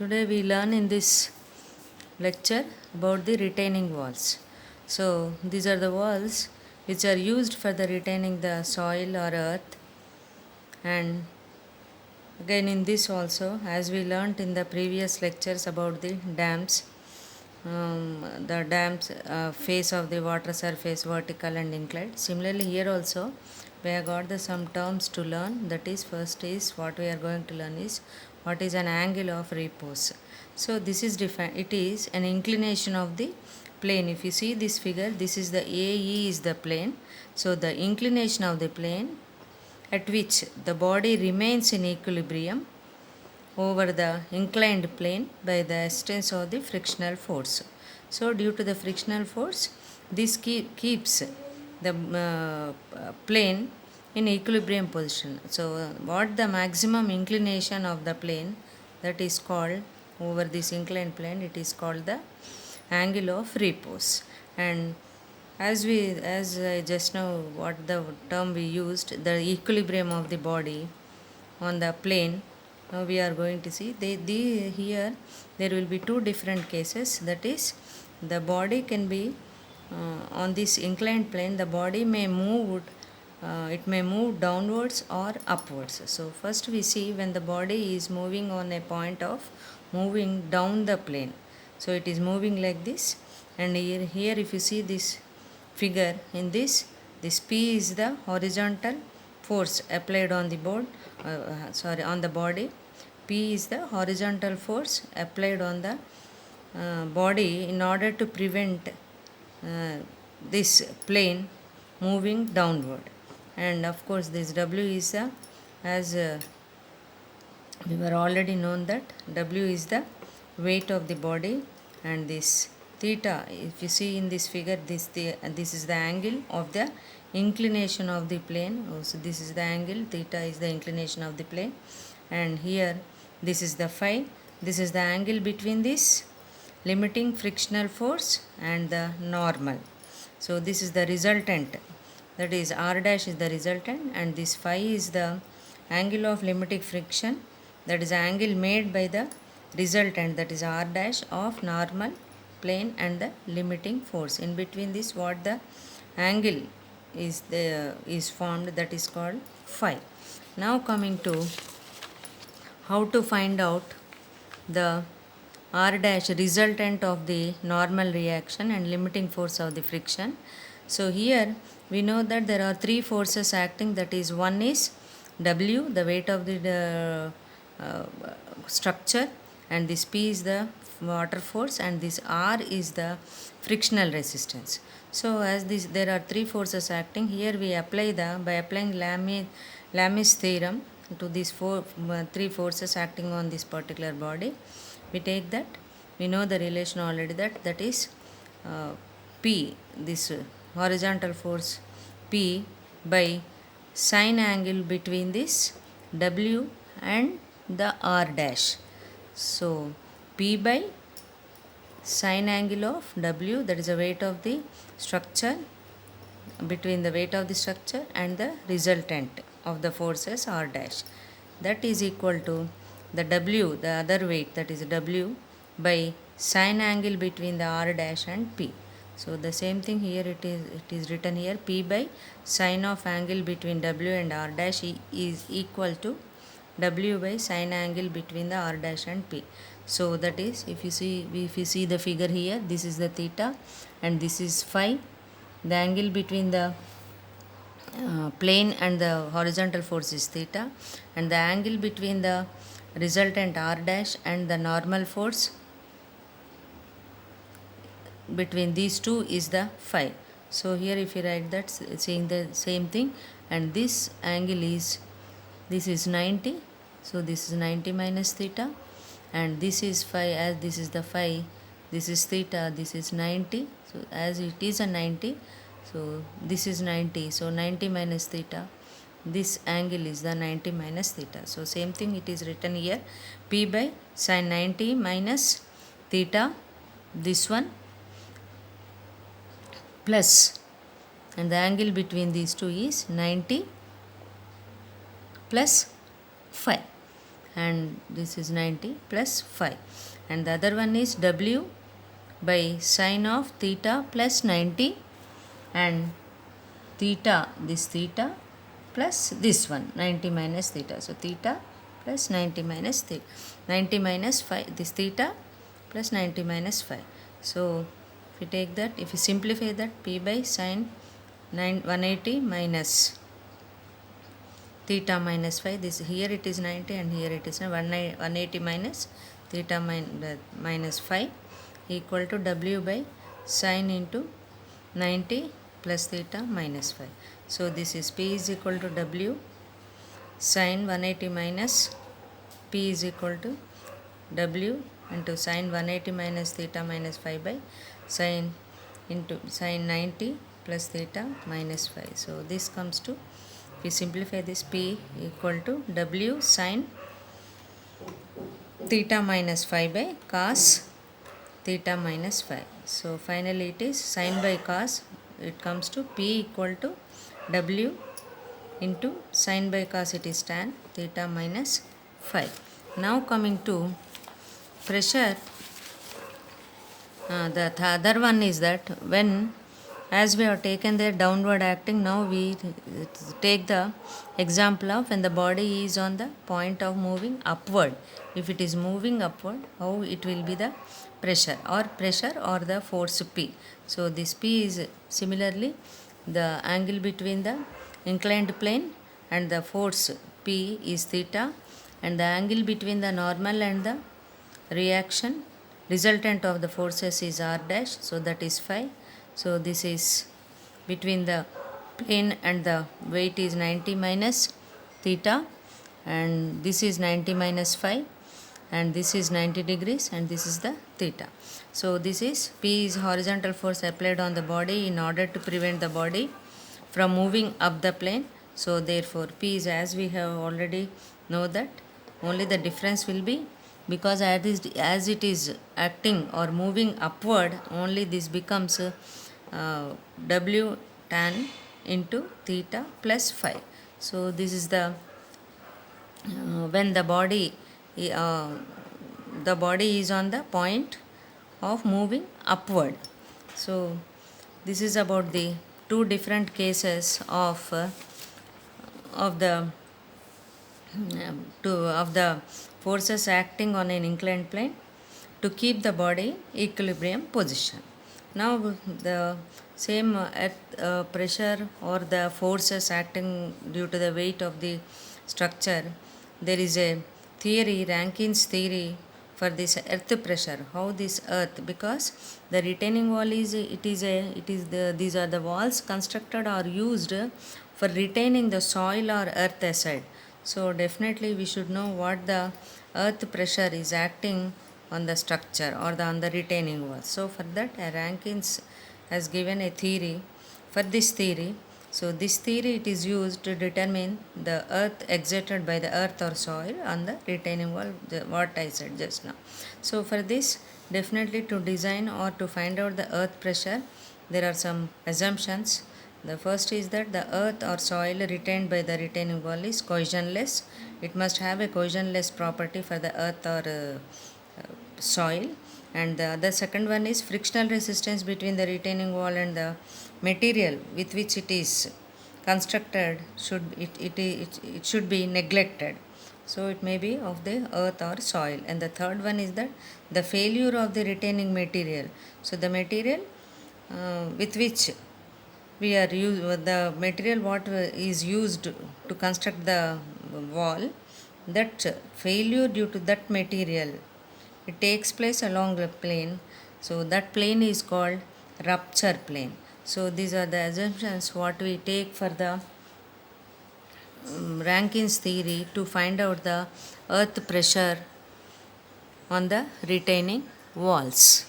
Today we learn in this lecture about the retaining walls. So these are the walls which are used for the retaining the soil or earth, and again in this also, as we learnt in the previous lectures about the dams, the dams face of the water surface vertical and inclined. Similarly here also we have got some terms to learn. That is, first is what we are going to learn is what is an angle of repose. So this is defined, it is an inclination of the plane. If you see this figure, this is the AE is the plane. So the inclination of the plane at which the body remains in equilibrium over the inclined plane by the assistance of the frictional force. So due to the frictional force, this keeps the plane in equilibrium position. So what the maximum inclination of the plane, that is called over this inclined plane, it is called the angle of repose. And as I just know what the term we used, the equilibrium of the body on the plane. Now we are going to see here there will be two different cases. That is, the body can be on this inclined plane. The body may move. It may move downwards or upwards. So first we see when the body is moving on a point of moving down the plane. So it is moving like this, and here if you see this figure, in this P is the horizontal force applied on the on the body. P is the horizontal force applied on the body in order to prevent this plane moving downward. And of course this W is the, as we were already known that W is the weight of the body, and this theta, if you see in this figure, this is the angle of the inclination of the plane. So this is the angle, theta is the inclination of the plane, and here this is the phi. This is the angle between this limiting frictional force and the normal. So this is the resultant, that is r dash is the resultant, and this phi is the angle of limiting friction, that is angle made by the resultant, that is r dash of normal plane and the limiting force. In between this, what the angle is formed, that is called phi. Now coming to how to find out the r dash resultant of the normal reaction and limiting force of the friction. So here we know that there are three forces acting, that is, one is W, the weight of the structure, and this P is the water force, and this R is the frictional resistance. So as there are three forces acting, here we apply by applying Lami's theorem to these three forces acting on this particular body. We take that, we know the relation already, that is P, this horizontal force P by sine angle between this W and the R dash. So P by sine angle of W, that is the weight of the structure, between the weight of the structure and the resultant of the forces R dash, that is equal to the W, the other weight, that is W by sine angle between the R dash and P. So the same thing here, it is written here, P by sine of angle between W and R dash is equal to W by sine angle between the R dash and P. So that is, if you see the figure here, this is the theta and this is phi. The angle between the plane and the horizontal force is theta, and the angle between the resultant R dash and the normal force between these two is the phi. So here if you write that, saying the same thing, and this angle is 90, so this is 90 minus theta, and this is phi, as this is the phi, this is theta, this is 90, so as it is a 90, so this is 90, so 90 minus theta, this angle is the 90 minus theta. So same thing it is written here, P by sine 90 minus theta, this one, plus, and the angle between these two is 90 plus phi. and this is 90 plus 5, and the other one is W by sine of theta plus 90, and theta, this theta plus this one 90 minus theta, so theta plus 90 minus theta, 90 minus 5, this theta plus 90 minus 5. So if you take that, if you simplify that, p by sine 180 minus theta minus 5, this here it is 90 and here it is 180 minus theta minus 5 equal to W by sine into 90 plus theta minus 5. So this is P is equal to W sine 180 minus P is equal to W into sine 180 minus theta minus 5 by sine into sine 90 plus theta minus 5. So this comes to, if we simplify this, P equal to W sine theta minus 5 by cos theta minus 5. So finally it is sine by cos, it comes to P equal to W into sine by cos, it is tan theta minus 5. Now coming to pressure, the other one is that when, as we have taken the downward acting, now we take the example of when the body is on the point of moving upward. If it is moving upward, how it will be the pressure or the force P. So this P is similarly the angle between the inclined plane and the force P is theta, and the angle between the normal and the reaction resultant of the forces is r dash, so that is phi. So this is between the plane and the weight is 90 minus theta, and this is 90 minus phi, and this is 90 degrees, and this is the theta. So this is P is horizontal force applied on the body in order to prevent the body from moving up the plane. So therefore P is, as we have already know that, only the difference will be, because as it is acting or moving upward, only this becomes W tan into theta plus phi. So this is the when the body is on the point of moving upward. So this is about the two different cases of the of the forces acting on an inclined plane to keep the body equilibrium position. Now the same earth pressure or the forces acting due to the weight of the structure, there is a theory, Rankine's theory, for this earth pressure. How this earth, because the retaining wall is these are the walls constructed or used for retaining the soil or earth aside. So definitely we should know what the earth pressure is acting on the structure or on the retaining wall. So for that Rankins has given a theory. For this theory, so this theory it is used to determine the earth exerted by the earth or soil on the retaining wall, what I said just now. So for this, definitely to design or to find out the earth pressure, there are some assumptions. The first is that the earth or soil retained by the retaining wall is cohesionless. It must have a cohesionless property for the earth or soil. And the second one is frictional resistance between the retaining wall and the material with which it is constructed should be neglected. So it may be of the earth or soil. And the third one is that the failure of the retaining material. So the material with which we are the material what is used to construct the wall, that failure due to that material, it takes place along the plane. So that plane is called rupture plane. So these are the assumptions what we take for the Rankine's theory to find out the earth pressure on the retaining walls.